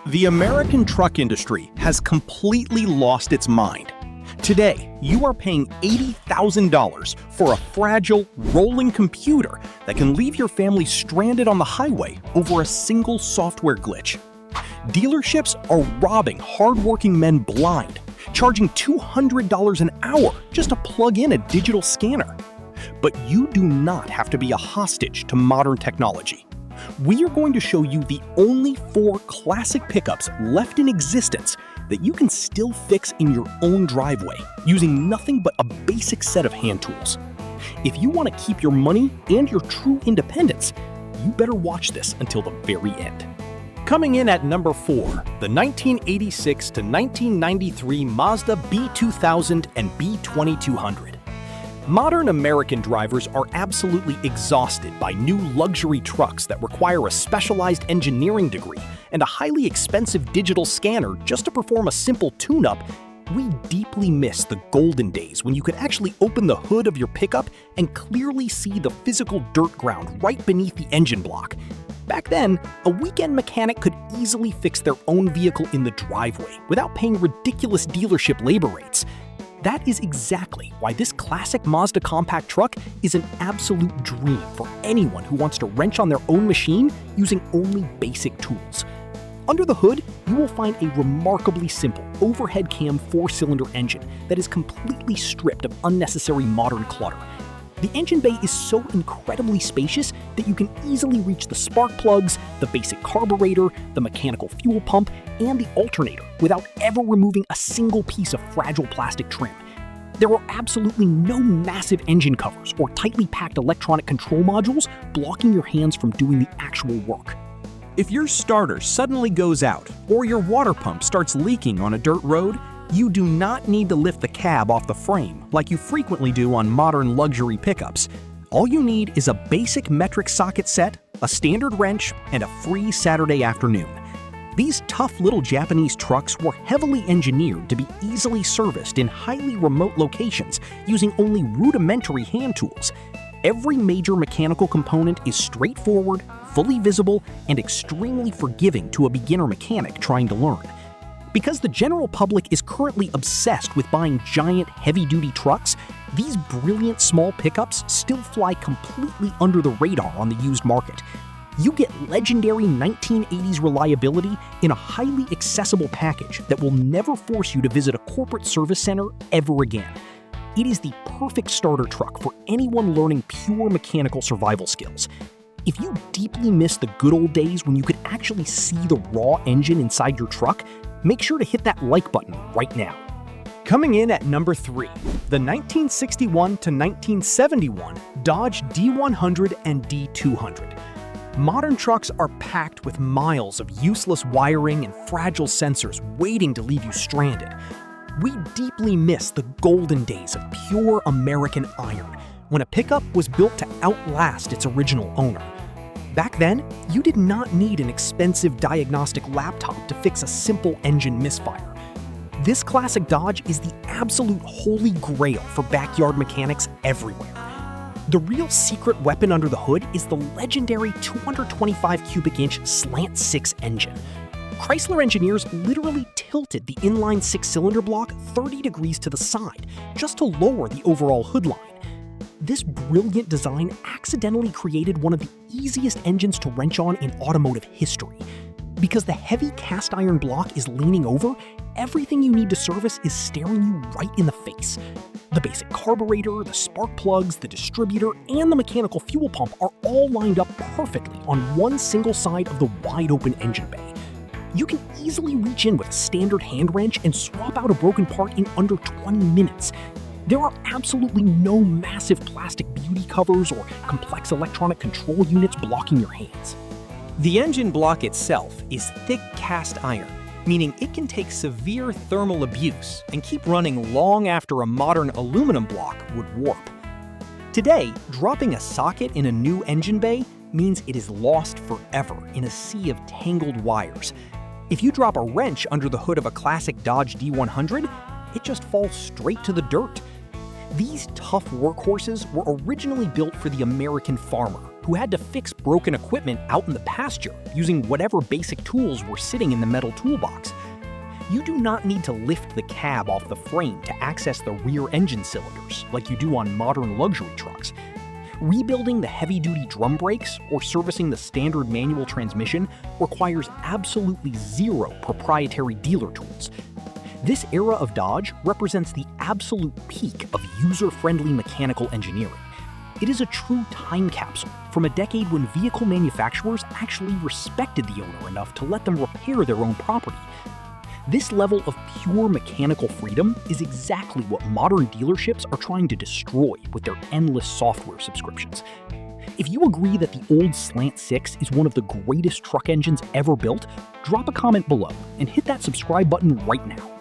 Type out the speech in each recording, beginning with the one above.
The American truck industry has completely lost its mind. Today, you are paying $80,000 for a fragile, rolling computer that can leave your family stranded on the highway over a single software glitch. Dealerships are robbing hardworking men blind, charging $200 an hour just to plug in a digital scanner. But you do not have to be a hostage to modern technology. We are going to show you the only 4 classic pickups left in existence that you can still fix in your own driveway using nothing but a basic set of hand tools. If you want to keep your money and your true independence, you better watch this until the very end. Coming in at number 4, the 1986 to 1993 Mazda B2000 and B2200. Modern American drivers are absolutely exhausted by new luxury trucks that require a specialized engineering degree and a highly expensive digital scanner just to perform a simple tune-up. We deeply miss the golden days when you could actually open the hood of your pickup and clearly see the physical dirt ground right beneath the engine block. Back then, a weekend mechanic could easily fix their own vehicle in the driveway without paying ridiculous dealership labor rates. That is exactly why this classic Mazda compact truck is an absolute dream for anyone who wants to wrench on their own machine using only basic tools. Under the hood, you will find a remarkably simple overhead cam 4-cylinder engine that is completely stripped of unnecessary modern clutter. The engine bay is so incredibly spacious that you can easily reach the spark plugs, the basic carburetor, the mechanical fuel pump, and the alternator without ever removing a single piece of fragile plastic trim. There are absolutely no massive engine covers or tightly packed electronic control modules blocking your hands from doing the actual work. If your starter suddenly goes out or your water pump starts leaking on a dirt road, you do not need to lift the cab off the frame like you frequently do on modern luxury pickups. All you need is a basic metric socket set, a standard wrench, and a free Saturday afternoon. These tough little Japanese trucks were heavily engineered to be easily serviced in highly remote locations using only rudimentary hand tools. Every major mechanical component is straightforward, fully visible, and extremely forgiving to a beginner mechanic trying to learn. Because the general public is currently obsessed with buying giant, heavy-duty trucks, these brilliant small pickups still fly completely under the radar on the used market. You get legendary 1980s reliability in a highly accessible package that will never force you to visit a corporate service center ever again. It is the perfect starter truck for anyone learning pure mechanical survival skills. If you deeply miss the good old days when you could actually see the raw engine inside your truck, make sure to hit that like button right now. Coming in at number 3, the 1961 to 1971 Dodge D100 and D200. Modern trucks are packed with miles of useless wiring and fragile sensors waiting to leave you stranded. We deeply miss the golden days of pure American iron, when a pickup was built to outlast its original owner. Back then, you did not need an expensive diagnostic laptop to fix a simple engine misfire. This classic Dodge is the absolute holy grail for backyard mechanics everywhere. The real secret weapon under the hood is the legendary 225 cubic inch Slant-Six engine. Chrysler engineers literally tilted the inline 6-cylinder block 30 degrees to the side just to lower the overall hood line. This brilliant design accidentally created one of the easiest engines to wrench on in automotive history. Because the heavy cast iron block is leaning over, everything you need to service is staring you right in the face. The basic carburetor, the spark plugs, the distributor, and the mechanical fuel pump are all lined up perfectly on one single side of the wide-open engine bay. You can easily reach in with a standard hand wrench and swap out a broken part in under 20 minutes. There are absolutely no massive plastic beauty covers or complex electronic control units blocking your hands. The engine block itself is thick cast iron, meaning it can take severe thermal abuse and keep running long after a modern aluminum block would warp. Today, dropping a socket in a new engine bay means it is lost forever in a sea of tangled wires. If you drop a wrench under the hood of a classic Dodge D100, it just falls straight to the dirt. These tough workhorses were originally built for the American farmer, who had to fix broken equipment out in the pasture using whatever basic tools were sitting in the metal toolbox. You do not need to lift the cab off the frame to access the rear engine cylinders like you do on modern luxury trucks. Rebuilding the heavy-duty drum brakes or servicing the standard manual transmission requires absolutely zero proprietary dealer tools. This era of Dodge represents the absolute peak of user-friendly mechanical engineering. It is a true time capsule from a decade when vehicle manufacturers actually respected the owner enough to let them repair their own property. This level of pure mechanical freedom is exactly what modern dealerships are trying to destroy with their endless software subscriptions. If you agree that the old Slant-Six is one of the greatest truck engines ever built, drop a comment below and hit that subscribe button right now.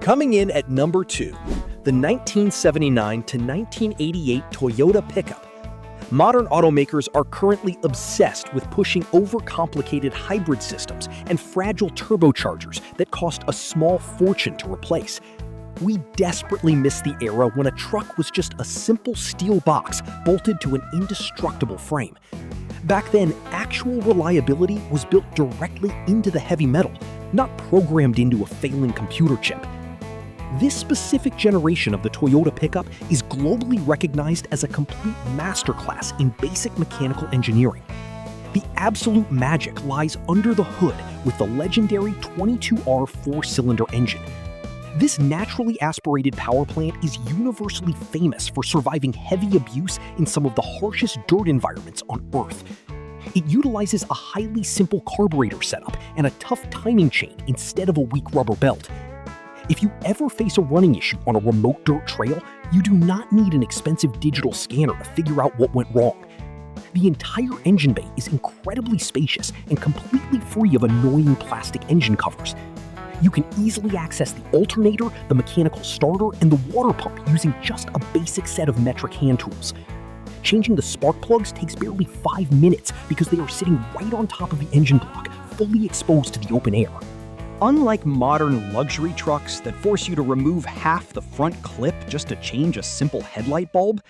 Coming in at number 2, the 1979 to 1988 Toyota pickup. Modern automakers are currently obsessed with pushing overcomplicated hybrid systems and fragile turbochargers that cost a small fortune to replace. We desperately miss the era when a truck was just a simple steel box bolted to an indestructible frame. Back then, actual reliability was built directly into the heavy metal, not programmed into a failing computer chip. This specific generation of the Toyota pickup is globally recognized as a complete masterclass in basic mechanical engineering. The absolute magic lies under the hood with the legendary 22R four-cylinder engine. This naturally aspirated power plant is universally famous for surviving heavy abuse in some of the harshest dirt environments on Earth. It utilizes a highly simple carburetor setup and a tough timing chain instead of a weak rubber belt. If you ever face a running issue on a remote dirt trail, you do not need an expensive digital scanner to figure out what went wrong. The entire engine bay is incredibly spacious and completely free of annoying plastic engine covers. You can easily access the alternator, the mechanical starter, and the water pump using just a basic set of metric hand tools. Changing the spark plugs takes barely 5 minutes because they are sitting right on top of the engine block, fully exposed to the open air. Unlike modern luxury trucks that force you to remove half the front clip just to change a simple headlight bulb,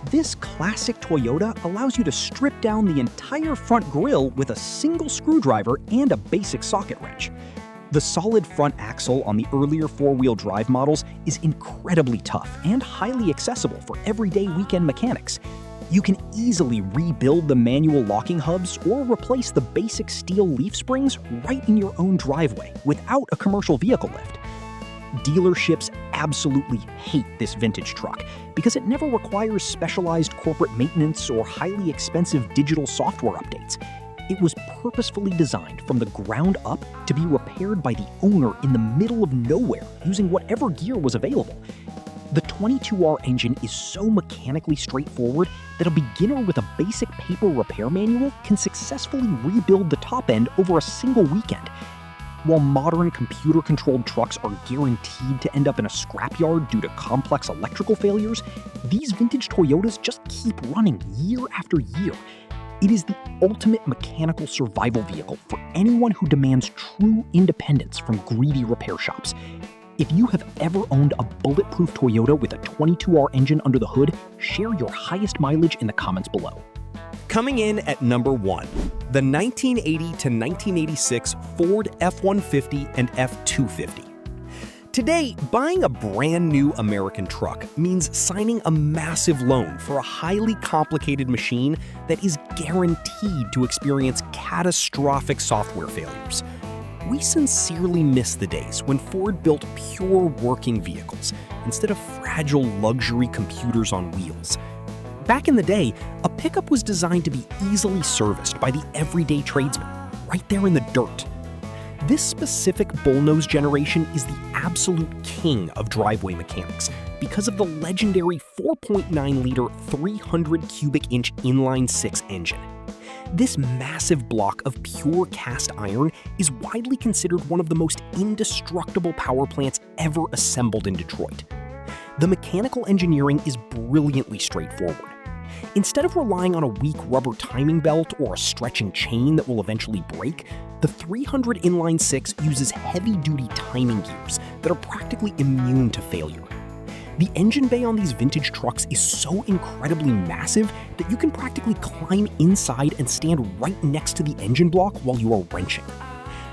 this classic Toyota allows you to strip down the entire front grille with a single screwdriver and a basic socket wrench. The solid front axle on the earlier four-wheel drive models is incredibly tough and highly accessible for everyday weekend mechanics. You can easily rebuild the manual locking hubs or replace the basic steel leaf springs right in your own driveway without a commercial vehicle lift. Dealerships absolutely hate this vintage truck because it never requires specialized corporate maintenance or highly expensive digital software updates. It was purposefully designed from the ground up to be repaired by the owner in the middle of nowhere using whatever gear was available. The 22R engine is so mechanically straightforward that a beginner with a basic paper repair manual can successfully rebuild the top end over a single weekend. While modern computer-controlled trucks are guaranteed to end up in a scrapyard due to complex electrical failures, these vintage Toyotas just keep running year after year. It is the ultimate mechanical survival vehicle for anyone who demands true independence from greedy repair shops. If you have ever owned a bulletproof Toyota with a 22R engine under the hood, share your highest mileage in the comments below. Coming in at number 1, the 1980 to 1986 Ford F-150 and F-250. Today, buying a brand new American truck means signing a massive loan for a highly complicated machine that is guaranteed to experience catastrophic software failures. We sincerely miss the days when Ford built pure working vehicles instead of fragile luxury computers on wheels. Back in the day, a pickup was designed to be easily serviced by the everyday tradesman, right there in the dirt. This specific Bullnose generation is the absolute king of driveway mechanics because of the legendary 4.9-liter 300 cubic inch inline-6 engine. This massive block of pure cast iron is widely considered one of the most indestructible power plants ever assembled in Detroit. The mechanical engineering is brilliantly straightforward. Instead of relying on a weak rubber timing belt or a stretching chain that will eventually break, the 300 inline-6 uses heavy-duty timing gears that are practically immune to failure. The engine bay on these vintage trucks is so incredibly massive that you can practically climb inside and stand right next to the engine block while you are wrenching.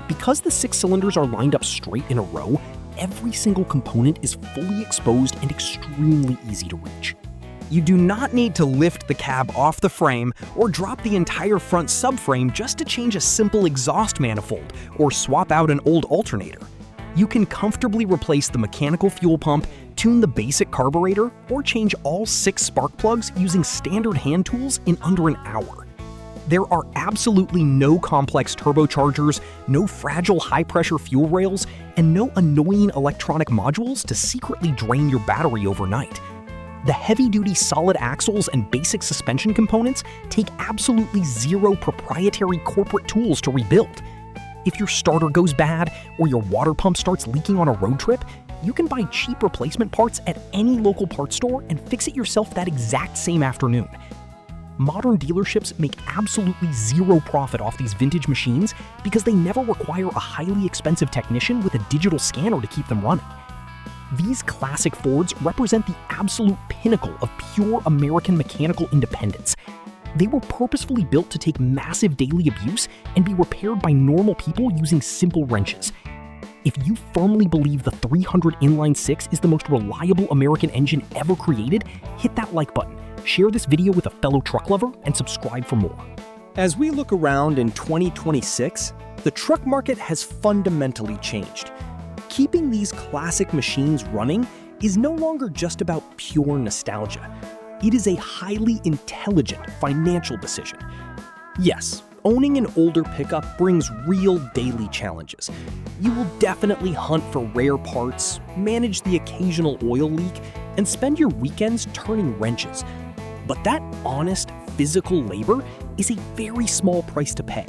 Because the 6 cylinders are lined up straight in a row, every single component is fully exposed and extremely easy to reach. You do not need to lift the cab off the frame or drop the entire front subframe just to change a simple exhaust manifold or swap out an old alternator. You can comfortably replace the mechanical fuel pump, tune the basic carburetor, or change all 6 spark plugs using standard hand tools in under an hour. There are absolutely no complex turbochargers, no fragile high-pressure fuel rails, and no annoying electronic modules to secretly drain your battery overnight. The heavy-duty solid axles and basic suspension components take absolutely zero proprietary corporate tools to rebuild. If your starter goes bad or your water pump starts leaking on a road trip, you can buy cheap replacement parts at any local parts store and fix it yourself that exact same afternoon. Modern dealerships make absolutely zero profit off these vintage machines because they never require a highly expensive technician with a digital scanner to keep them running. These classic Fords represent the absolute pinnacle of pure American mechanical independence. They were purposefully built to take massive daily abuse and be repaired by normal people using simple wrenches. If you firmly believe the 300 inline-6 is the most reliable American engine ever created, hit that like button, share this video with a fellow truck lover, and subscribe for more. As we look around in 2026, the truck market has fundamentally changed. Keeping these classic machines running is no longer just about pure nostalgia. It is a highly intelligent financial decision. Yes, owning an older pickup brings real daily challenges. You will definitely hunt for rare parts, manage the occasional oil leak, and spend your weekends turning wrenches. But that honest, physical labor is a very small price to pay.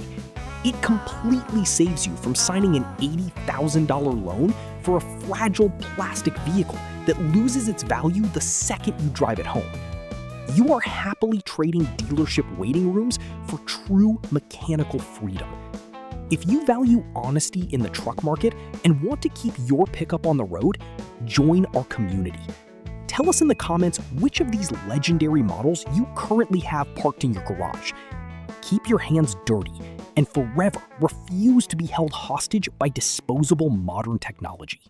It completely saves you from signing an $80,000 loan for a fragile plastic vehicle that loses its value the second you drive it home. You are happily trading dealership waiting rooms for true mechanical freedom. If you value honesty in the truck market and want to keep your pickup on the road, join our community. Tell us in the comments which of these legendary models you currently have parked in your garage. Keep your hands dirty and forever refuse to be held hostage by disposable modern technology.